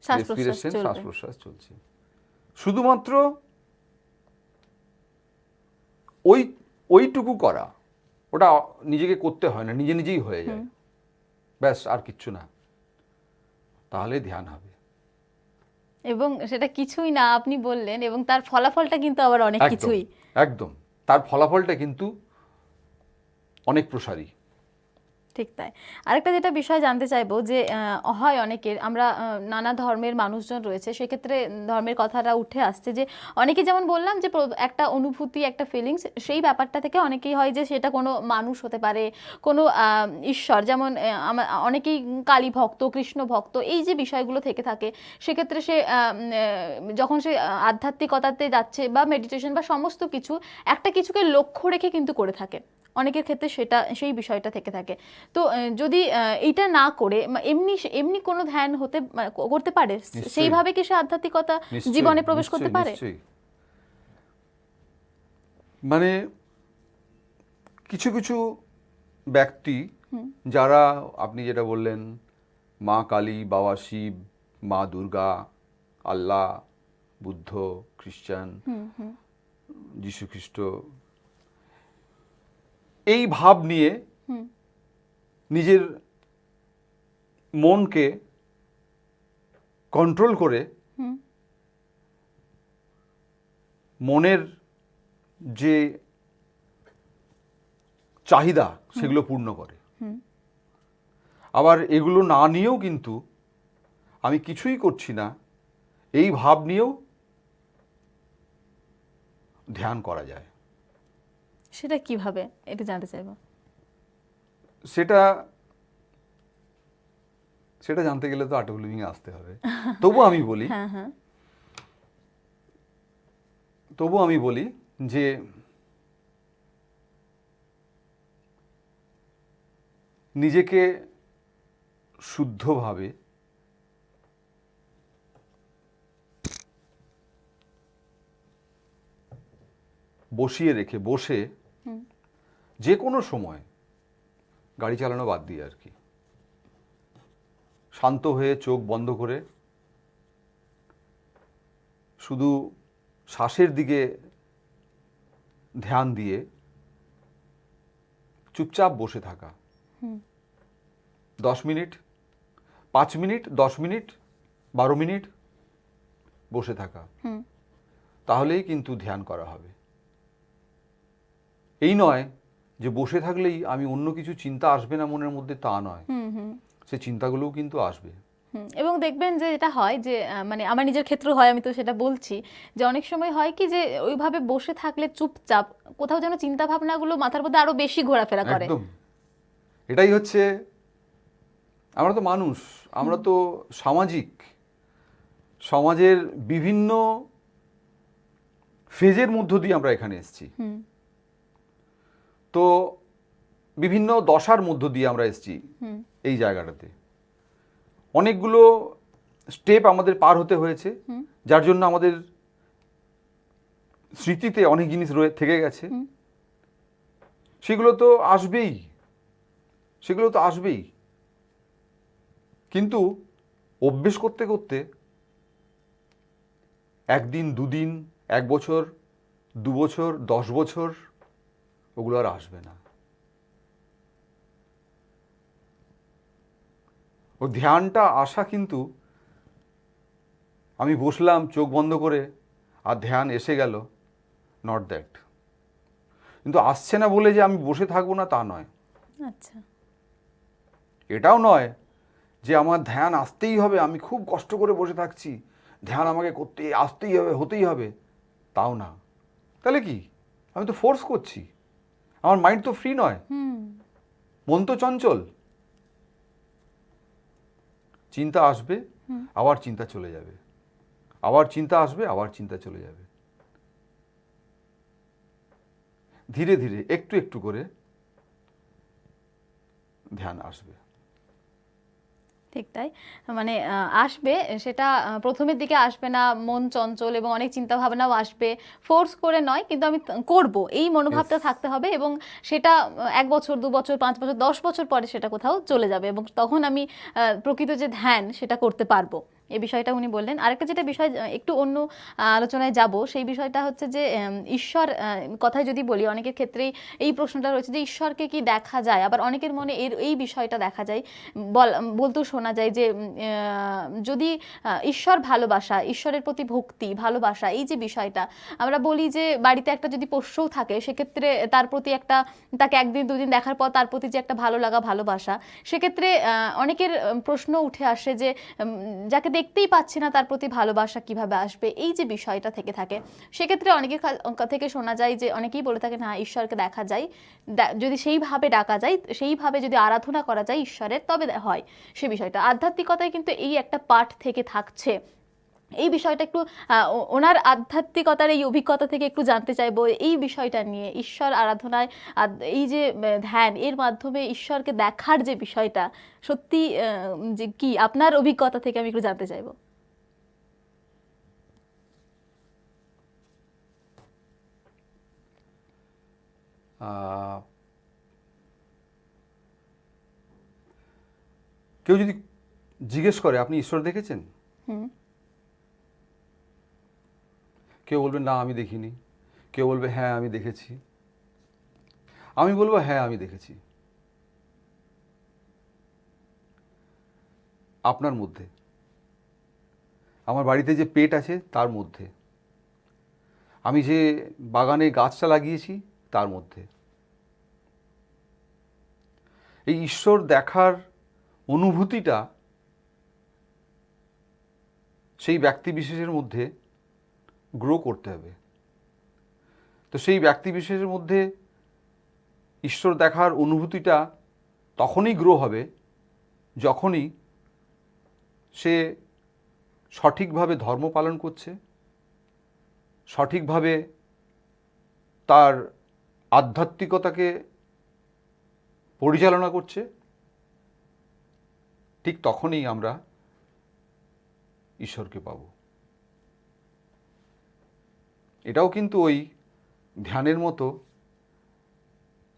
রেসপিরেশন, শ্বাস প্রশ্বাস চলছে। শুধুমাত্র ওইটুকু করা, ওটা নিজেকে করতে হয় না, নিজে নিজেই হয়ে যায়, ব্যাস, আর কিচ্ছু না। তাহলে ধ্যান হবে। এবং সেটা কিছুই না আপনি বললেন, এবং তার ফলাফলটা কিন্তু আবার অনেক কিছুই। একদম, তার ফলাফলটা কিন্তু অনেক প্রসারী। ঠিক তাই। আরেকটা যেটা বিষয় জানতে চাইবো যে হয় অনেকের, আমরা নানা ধর্মের মানুষজন রয়েছে, সেক্ষেত্রে ধর্মের কথাটা উঠে আসছে যে অনেকে, যেমন বললাম যে একটা অনুভূতি, একটা ফিলিংস, সেই ব্যাপারটা থেকে অনেকেই হয় যে সেটা কোনো মানুষ হতে পারে, কোনো ঈশ্বর, যেমন অনেকেই কালী ভক্ত, কৃষ্ণ ভক্ত, এই যে বিষয়গুলো থেকে থাকে, সেক্ষেত্রে সে যখন সে আধ্যাত্মিকতাতে যাচ্ছে বা মেডিটেশন বা সমস্ত কিছু একটা কিছুকে লক্ষ্য রেখে কিন্তু করে থাকে, অনেকের ক্ষেত্রে সেটা সেই বিষয়টা থেকে থাকে। তো যদি এইটা না করে এমনি এমনি কোনো ধ্যান করতে পারে, সেইভাবে কি সে আধ্যাত্মিকতা জীবনে প্রবেশ করতে পারে? মানে কিছু কিছু ব্যক্তি যারা আপনি যেটা বললেন, মা কালী, বাবা শিব, মা দুর্গা, আল্লাহ, বুদ্ধ, খ্রিস্টান, যীশু খ্রিস্ট, এই ভাব নিয়ে নিজের মনকে কন্ট্রোল করে মনের যে চাহিদা সেগুলো পূর্ণ করে। আবার এগুলো না নিয়েও কিন্তু আমি কিছুই করছি না এই ভাব নিয়েও ধ্যান করা যায়। সেটা কিভাবে, এটা জানতে চাইবো। সেটা জানতে গেলে তো আর্ট অফ লিভিং আসতে হবে। তবু আমি বলি যে নিজেকে শুদ্ধভাবে বসে যে কোনো সময়, গাড়ি চালানো বাদ দিয়ে আর কি, শান্ত হয়ে চোখ বন্ধ করে শুধু শ্বাসের দিকে ধ্যান দিয়ে চুপচাপ বসে থাকা, 10 মিনিট 5 মিনিট, 10 মিনিট, 12 মিনিট বসে থাকা, তাহলেই কিন্তু ধ্যান করা হবে। এই নয় যে বসে থাকলেই আমি অন্য কিছু চিন্তা আসবে না মনের মধ্যে, তা নয়, সে চিন্তাগুলোও কিন্তু আসবে। এবং দেখবেন যে এটা হয় যে মানে আমার নিজের ক্ষেত্রে হয়, আমি তো সেটা বলছি যে অনেক সময় হয় কি যে ওইভাবে বসে থাকলে চুপচাপ কোথাও যেন চিন্তা ভাবনাগুলো মাথার মধ্যে আরো বেশি ঘোরাফেরা করে। একদম, এটাই হচ্ছে, আমরা তো মানুষ, আমরা তো সামাজিক, সমাজের বিভিন্ন ফেজের মধ্য দিয়ে আমরা এখানে এসেছি, তো বিভিন্ন দশার মধ্য দিয়ে আমরা এসেছি এই জায়গাটাতে। অনেকগুলো স্টেপ আমাদের পার হতে হয়েছে, যার জন্য আমাদের স্মৃতিতে অনেক জিনিস থেকে গেছে। সেগুলো তো আসবেই, সেগুলো তো আসবেই, কিন্তু অভ্যেস করতে করতে 1 দিন, 2 দিন, 1 বছর, 2 বছর, 10 বছর ওগুলো আর আসবে না। ও ধ্যানটা আসা কিন্তু, আমি বসলাম চোখ বন্ধ করে আর ধ্যান এসে গেল, নট দ্যাট। কিন্তু আসছে না বলে যে আমি বসে থাকবো না তা নয়। আচ্ছা, এটাও নয় যে আমার ধ্যান আসতেই হবে, আমি খুব কষ্ট করে বসে থাকছি, ধ্যান আমাকে করতে আসতেই হবে, হতেই হবে, তাও না। তাহলে কি, আমি তো ফোর্স করছি, আমার মাইন্ড তো ফ্রি নয়, মন তো চঞ্চল। চিন্তা আসবে, আবার চিন্তা চলে যাবে, আবার চিন্তা আসবে, আবার চিন্তা চলে যাবে। ধীরে ধীরে একটু একটু করে ধ্যান আসবে। ঠিক তাই, মানে আসবে সেটা, প্রথমের দিকে আসবে না, মন চঞ্চল এবং অনেক চিন্তা ভাবনাও আসবে, ফোর্স করে নয়, কিন্তু আমি করব এই মনোভাবটা থাকতে হবে, এবং সেটা 1 বছর, 2 বছর, 5 বছর, 10 বছর পরে সেটা কোথাও চলে যাবে, এবং তখন আমি প্রকৃত যে ধ্যান সেটা করতে পারবো। এই বিষয়টা উনি বললেন। আরেকটা যেটা বিষয়, একটু অন্য আলোচনায় যাব, সেই বিষয়টা হচ্ছে যে ঈশ্বর কথায় যদি বলি, অনেকের ক্ষেত্রেই এই প্রশ্নটা রয়েছে যে ঈশ্বরকে কি দেখা যায়, আবার অনেকের মনে এই বিষয়টা দেখা যায়, বলতেও শোনা যায় যে যদি ঈশ্বর ভালোবাসা, ঈশ্বরের প্রতি ভক্তি, ভালোবাসা, এই যে বিষয়টা আমরা বলি যে বাড়িতে একটা যদি পোষ্যও থাকে, সেক্ষেত্রে তার প্রতি একটা, তাকে 1 দিন 2 দিন দেখার পর তার প্রতি যে একটা ভালো লাগা, ভালোবাসা, সেক্ষেত্রে অনেকের প্রশ্ন উঠে আসে যে যাকে দেখতেই পাচ্ছি না তার প্রতি ভালোবাসা কিভাবে আসবে, এই যে বিষয়টা থেকে থাকে। সেক্ষেত্রে অনেকের থেকে শোনা যায় যে অনেকেই বলে থাকে না, ঈশ্বরকে দেখা যায়, যদি সেইভাবে ডাকা যায়, সেইভাবে যদি আরাধনা করা যায় ঈশ্বরের, তবে হয় সে বিষয়টা। আধ্যাত্মিকতায় কিন্তু এই একটা পার্ট থেকে থাকছে। এই বিষয়টা একটু ওনার আধ্যাত্মিকতার এই অভিজ্ঞতা থেকে একটু জানতে চাইবো এই বিষয়টা নিয়ে, ঈশ্বর আরাধনায় এই যে ধ্যান, এর মাধ্যমে ঈশ্বরকে দেখার যে বিষয়টা, সত্যি যে কি আপনার অভিজ্ঞতা থেকে আমি একটু জানতে চাইবো। কেউ যদি জিজ্ঞেস করে আপনি ঈশ্বর দেখেছেন, কেউ বলবে না আমি দেখিনি, কেউ বলবে হ্যাঁ আমি দেখেছি, আমি বলবো হ্যাঁ আমি দেখেছি। আপনার মধ্যে, আমার বাড়িতে যে পেট আছে তার মধ্যে, আমি যে বাগানে গাছটা লাগিয়েছি তার মধ্যে। এই ঈশ্বর দেখার অনুভূতিটা সেই ব্যক্তি বিশেষের মধ্যে গ্রো করতে হবে। তো সেই ব্যক্তি বিশেষের মধ্যে ঈশ্বর দেখার অনুভূতিটা তখনই গ্রো হবে যখনই সে সঠিকভাবে ধর্ম পালন করছে, সঠিকভাবে তার আধ্যাত্মিকতাকে পরিচালনা করছে, ঠিক তখনই আমরা ঈশ্বরকে পাব। এটাও কিন্তু ওই ধ্যানের মতো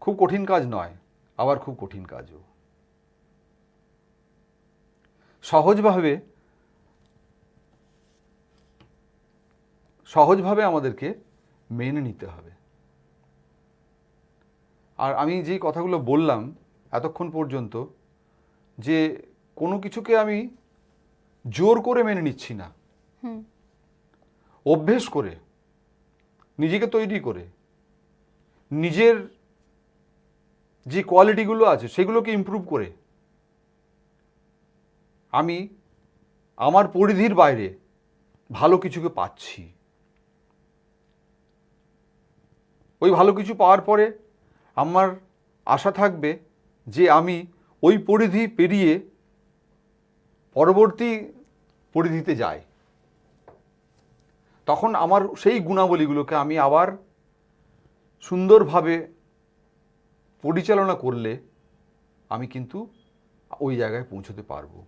খুব কঠিন কাজ নয়, আবার খুব কঠিন কাজও। সহজভাবে আমাদেরকে মেনে নিতে হবে। আর আমি যেই কথাগুলো বললাম এতক্ষণ পর্যন্ত, যে কোনো কিছুকে আমি জোর করে মেনে নিচ্ছি না, অভ্যেস করে, নিজেকে তৈরি করে, নিজের যে কোয়ালিটিগুলো আছে সেগুলোকে ইমপ্রুভ করে আমি আমার পরিধির বাইরে ভালো কিছুকে পাচ্ছি। ওই ভালো কিছু পাওয়ার পরে আমার আশা থাকবে যে আমি ওই পরিধি পেরিয়ে পরবর্তী পরিধিতে যাই। তখন আমার সেই গুণাবলীগুলোকে আমি আবার সুন্দরভাবে পরিচালনা করলে আমি কিন্তু ওই জায়গায় পৌঁছতে পারবো।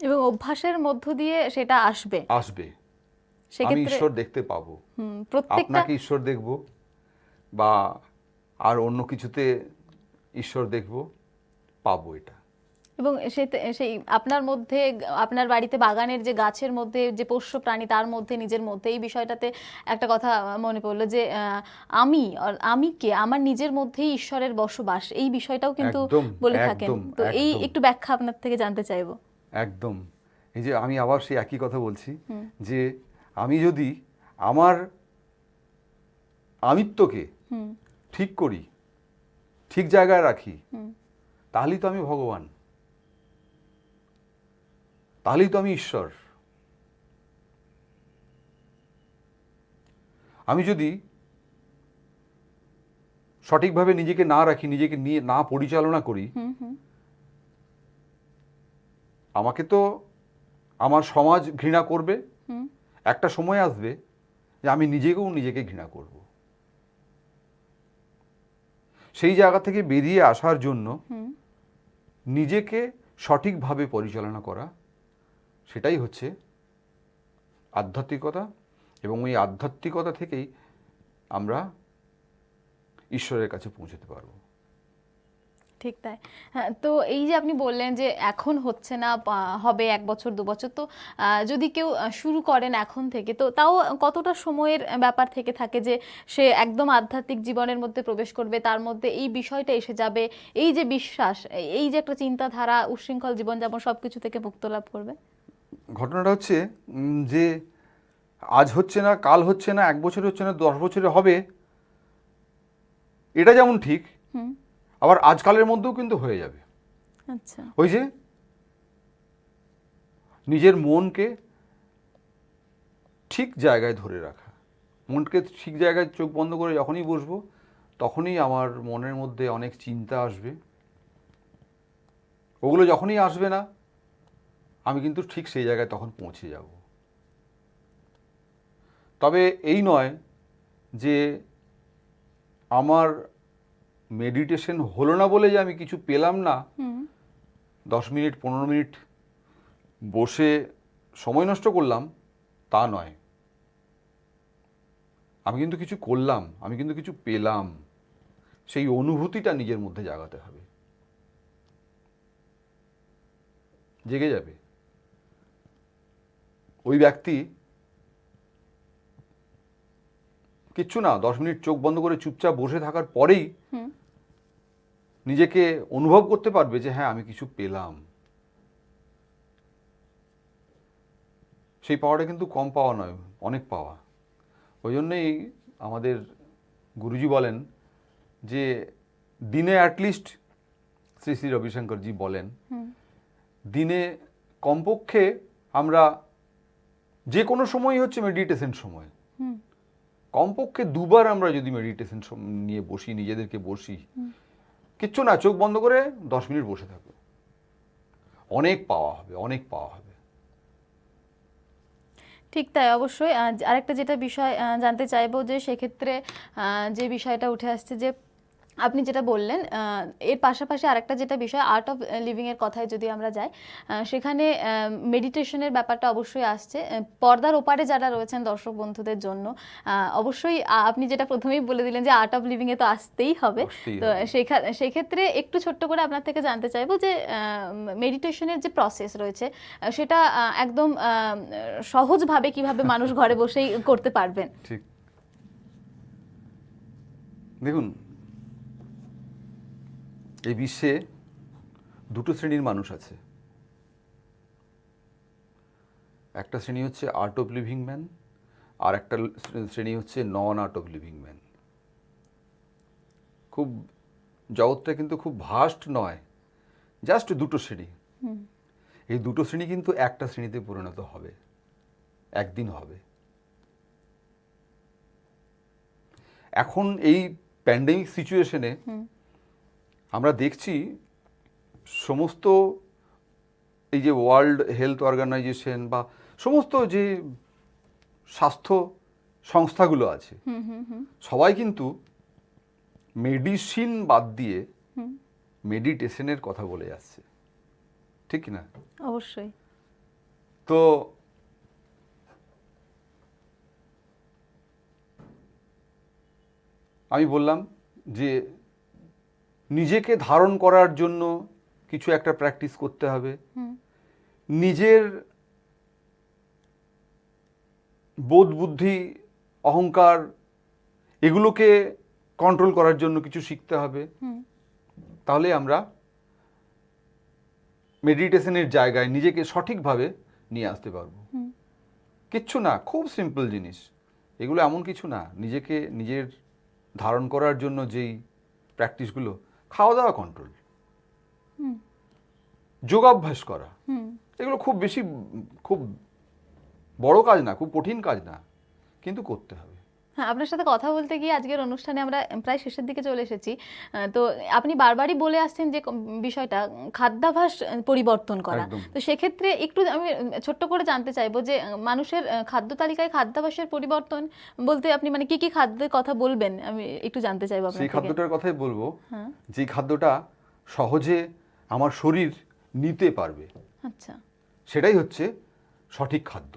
এবং অভ্যাসের মধ্য দিয়ে সেটা আসবে। আমি সেক্ষেত্রে ঈশ্বর দেখতে পাবো, প্রত্যেকটা আপনাকে ঈশ্বর দেখব বা আর অন্য কিছুতে ঈশ্বর দেখব, পাবো এটা। এবং সেই আপনার মধ্যে, আপনার বাড়িতে বাগানের যে গাছের মধ্যে যে পোষ্য প্রাণী, তার মধ্যে, নিজের মধ্যে, এই বিষয়টাতে একটা কথা মনে পড়লো যে আমি কে, আমার নিজের মধ্যেই ঈশ্বরের বসবাস, এই বিষয়টাও কিন্তু বলে থাকেন। তো এই একটু ব্যাখ্যা আপনার থেকে জানতে চাইবো। একদম, এই যে আমি আবার সেই একই কথা বলছি যে আমি যদি আমার আমিত্বকে ঠিক করি, ঠিক জায়গায় রাখি, তাহলেই তো আমি ভগবান, তাহলেই তো আমি ঈশ্বর। আমি যদি সঠিকভাবে নিজেকে না রাখি, নিজেকে নিয়ে না পরিচালনা করি, আমাকে তো আমার সমাজ ঘৃণা করবে। একটা সময় আসবে যে আমি নিজেকে ঘৃণা করব। সেই জায়গা থেকে বেরিয়ে আসার জন্য নিজেকে সঠিকভাবে পরিচালনা করা, সেটাই হচ্ছে আধ্যাত্মিকতা। এবং ওই আধ্যাত্মিকতা থেকেই আমরা ঈশ্বরের কাছে পৌঁছতে পারবো। ঠিক তাই। হ্যাঁ, তো এই যে আপনি বললেন যে এখন হচ্ছে না, হবে 1 বছর 2 বছর, তো যদি কেউ শুরু করেন এখন থেকে, তো তাও কতটা সময়ের ব্যাপার থেকে থাকে যে সে একদম আধ্যাত্মিক জীবনের মধ্যে প্রবেশ করবে, তার মধ্যে এই বিষয়টা এসে যাবে, এই যে বিশ্বাস, এই যে একটা চিন্তাধারা, উচ্ছৃঙ্খল জীবনযাপন, সবকিছু থেকে মুক্ত লাভ করবে? ঘটনাটা হচ্ছে যে আজ হচ্ছে না, কাল হচ্ছে না, 1 বছরে হচ্ছে না, 10 বছরে হবে, এটা যেমন ঠিক, আবার আজকালের মধ্যেও কিন্তু হয়ে যাবে। আচ্ছা, ওই যে নিজের মনকে ঠিক জায়গায় ধরে রাখা, মনকে ঠিক জায়গায় চোখ বন্ধ করে যখনই বসবো, তখনই আমার মনের মধ্যে অনেক চিন্তা আসবে। ওগুলো যখনই আসবে না, আমি কিন্তু ঠিক সেই জায়গায় তখন পৌঁছে যাব। তবে এই নয় যে আমার মেডিটেশন হলো না বলে যে আমি কিছু পেলাম না, 10 মিনিট 15 মিনিট বসে সময় নষ্ট করলাম, তা নয়। আমি কিন্তু কিছু করলাম, আমি কিন্তু কিছু পেলাম, সেই অনুভূতিটা নিজের মধ্যে জাগাতে হবে, জেগে যাবে। ওই ব্যক্তি কিচ্ছু না, 10 মিনিট চোখ বন্ধ করে চুপচাপ বসে থাকার পরেই নিজেকে অনুভব করতে পারবে যে হ্যাঁ, আমি কিছু পেলাম। সেই পাওয়াটা কিন্তু কম পাওয়া নয়, অনেক পাওয়া। ওই জন্যই আমাদের গুরুজি বলেন যে দিনে অ্যাটলিস্ট, শ্রী শ্রী রবিশঙ্করজি বলেন, দিনে কমপক্ষে আমরা, যে কোনো সময় হচ্ছে মেডিটেশন সময়, কমপক্ষে 2 বার আমরা যদি মেডিটেশন নিয়ে বসি, নিজেদেরকে বসি, কিচ্ছু না, চোখ বন্ধ করে 10 মিনিট বসে থাকো, অনেক পাওয়া হবে, অনেক পাওয়া হবে। ঠিক তাই, অবশ্যই। আরেকটা যেটা বিষয় জানতে চাইবো, যে সেক্ষেত্রে যে বিষয়টা উঠে আসছে, যে আপনি যেটা বললেন, এর পাশাপাশি আরেকটা যেটা বিষয়, আর্ট অফ লিভিং এর কথায় যদি আমরা যাই, সেখানে মেডিটেশনের ব্যাপারটা অবশ্যই আসছে। পর্দার ওপারে যারা রয়েছেন দর্শক বন্ধুদের জন্য, অবশ্যই আপনি যেটা প্রথমেই বলে দিলেন যে আর্ট অফ লিভিং এ তো আসতেই হবে। তো সেক্ষেত্রে একটু ছোট্ট করে আপনার থেকে জানতে চাইবো যে মেডিটেশনের যে প্রসেস রয়েছে, সেটা একদম সহজভাবে কিভাবে মানুষ ঘরে বসেই করতে পারবেন। ঠিক, দেখুন, এই বিশ্বে দুটো শ্রেণীর মানুষ আছে। একটা শ্রেণী হচ্ছে আর্ট অফ লিভিং ম্যান, আর একটা শ্রেণী হচ্ছে নন আর্ট অফ লিভিং ম্যান। খুব জগৎটা কিন্তু খুব ভাস্ট নয়, জাস্ট দুটো শ্রেণী। এই দুটো শ্রেণী কিন্তু একটা শ্রেণীতে পরিণত হবে, একদিন হবে। এখন এই প্যান্ডেমিক সিচুয়েশনে আমরা দেখছি সমস্ত এই যে ওয়ার্ল্ড হেলথ অর্গানাইজেশন বা সমস্ত যে স্বাস্থ্য সংস্থাগুলো আছে, সবাই কিন্তু মেডিসিন বাদ দিয়ে মেডিটেশনের কথা বলে আসছে, ঠিক না? অবশ্যই। তো আমি বললাম যে নিজেকে ধারণ করার জন্য কিছু একটা প্র্যাকটিস করতে হবে, নিজের বোধ বুদ্ধি অহংকার এগুলোকে কন্ট্রোল করার জন্য কিছু শিখতে হবে। তাহলে আমরা মেডিটেশনের জায়গায় নিজেকে সঠিকভাবে নিয়ে আসতে পারবো। কিচ্ছু না, খুব সিম্পল জিনিস এগুলো, এমন কিছু না। নিজেকে নিজের ধারণ করার জন্য যেই প্র্যাকটিসগুলো, খাওয়া দাওয়া কন্ট্রোল, যোগাভ্যাস করা, এগুলো খুব বড় কাজ না, খুব কঠিন কাজ না, কিন্তু করতে হবে। হ্যাঁ, আপনার সাথে কথা বলতে গিয়ে আজকের অনুষ্ঠানে আমরা প্রায় শেষের দিকে চলে এসেছি। তো আপনি বারবারই বলে আসছেন যে বিষয়টা খাদ্যাভ্যাস পরিবর্তন করা। তো সেক্ষেত্রে একটু আমি ছোট্ট করে জানতে চাইবো যে মানুষের খাদ্য তালিকায় খাদ্যাভ্যাসের পরিবর্তন বলতে আপনি মানে কি কি খাদ্যের কথা বলবেন, আমি একটু জানতে চাইবো আপনার থেকে। সেই খাদ্যটার কথাই বলবো, যে খাদ্যটা সহজে আমার শরীর নিতে পারবে, আচ্ছা, সেটাই হচ্ছে সঠিক খাদ্য।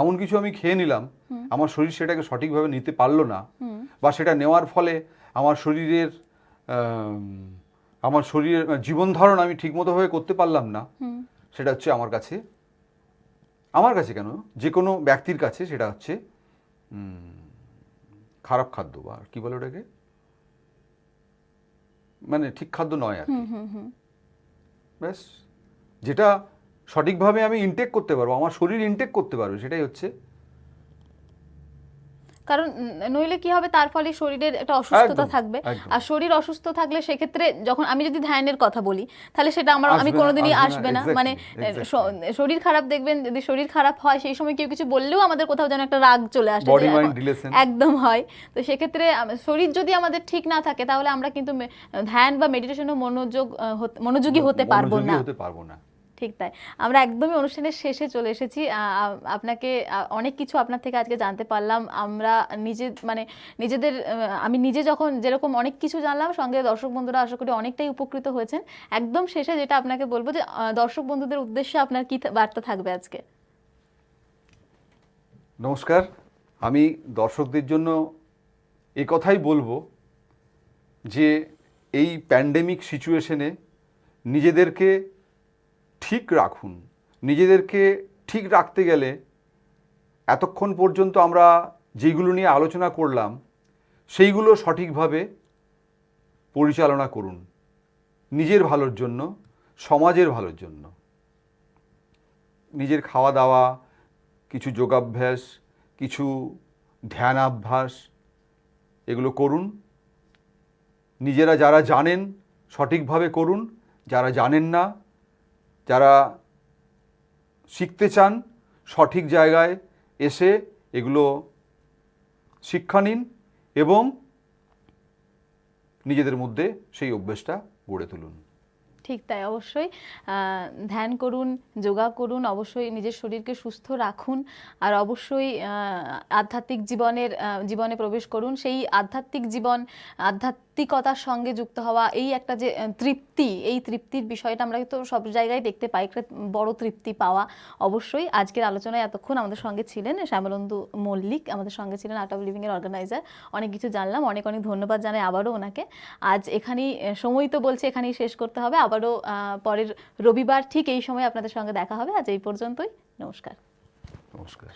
এমন কিছু আমি খেয়ে নিলাম, আমার শরীর সেটাকে সঠিকভাবে নিতে পারলো না, বা সেটা নেওয়ার ফলে আমার শরীরের জীবন ধারণ আমি ঠিকমতোভাবে করতে পারলাম না, সেটা হচ্ছে আমার কাছে কেন, যে কোনো ব্যক্তির কাছে সেটা হচ্ছে খারাপ খাদ্য, বা কি বলে ওটাকে, মানে ঠিক খাদ্য নয় আর কি। ব্যাস, যেটা সঠিকভাবে আমি ইনটেক করতে পারবো, আমার শরীর ইনটেক করতে পারবে, সেটাই হচ্ছে। কারণ নইলে কি হবে, তার ফলে শরীরের একটা অসুস্থতা থাকবে, আর শরীর অসুস্থ থাকলে সেক্ষেত্রে যখন আমি যদি ধ্যানের কথা বলি তাহলে সেটা আমি কোনোদিনই আসবে না। মানে শরীর খারাপ, দেখবেন যদি শরীর খারাপ হয় সেই সময় কেউ কিছু বললেও আমাদের কোথাও যেন একটা রাগ চলে আসে, একদম হয়। তো সেক্ষেত্রে শরীর যদি আমাদের ঠিক না থাকে তাহলে আমরা কিন্তু ধ্যান বা মেডিটেশনে মনোযোগী হতে পারবো না। ঠিক তাই, আমরা একদমই অনুষ্ঠানের শেষে চলে এসেছি। আপনাকে অনেক কিছু আপনার থেকে আজকে জানতে পারলাম। আমরা আমি নিজে যখন যেরকম অনেক কিছু জানলাম, সঙ্গে দর্শক বন্ধুরা আশা করি অনেকটাই উপকৃত হয়েছেন। একদম শেষে যেটা আপনাকে বলবো যে দর্শক বন্ধুদের উদ্দেশ্যে আপনার কি বার্তা থাকবে আজকে? নমস্কার, আমি দর্শকদের জন্য এই কথাই বলবো যে এই প্যান্ডেমিক সিচুয়েশনে নিজেদেরকে ঠিক রাখুন। নিজেদেরকে ঠিক রাখতে গেলে এতক্ষণ পর্যন্ত আমরা যেগুলো নিয়ে আলোচনা করলাম সেইগুলো সঠিকভাবে পরিচালনা করুন, নিজের ভালোর জন্য, সমাজের ভালোর জন্য। নিজের খাওয়া দাওয়া, কিছু যোগাভ্যাস, কিছু ধ্যানাভ্যাস, এগুলো করুন। নিজেরা যারা জানেন সঠিকভাবে করুন, যারা জানেন না, যারা শিখতে চান সঠিক জায়গায় এসে এগুলো শিক্ষা নিন এবং নিজেদের মধ্যে সেই অভ্যেসটা গড়ে তুলুন। ঠিক তাই, অবশ্যই ধ্যান করুন, যোগা করুন, অবশ্যই নিজের শরীরকে সুস্থ রাখুন, আর অবশ্যই আধ্যাত্মিক জীবনে প্রবেশ করুন। সেই আধ্যাত্মিক জীবন, আধ্যাত্মিকতার সঙ্গে যুক্ত হওয়া, এই একটা যে তৃপ্তি, এই তৃপ্তির বিষয়টা আমরা তো সব জায়গায় দেখতে পাই, একটা বড় তৃপ্তি পাওয়া। অবশ্যই আজকের আলোচনায় এতক্ষণ আমাদের সঙ্গে ছিলেন শ্যামলেন্দু মল্লিক, আমাদের সঙ্গে ছিলেন আর্ট অফ লিভিং এর অর্গানাইজার। অনেক কিছু জানলাম, অনেক অনেক ধন্যবাদ জানাই আবারও ওনাকে। আজ এখানেই সময় তো বলছে এখানেই শেষ করতে হবে, আবারও পরের রবিবার ঠিক এই সময় আপনাদের সঙ্গে দেখা হবে। আজ এই পর্যন্তই, নমস্কার। নমস্কার।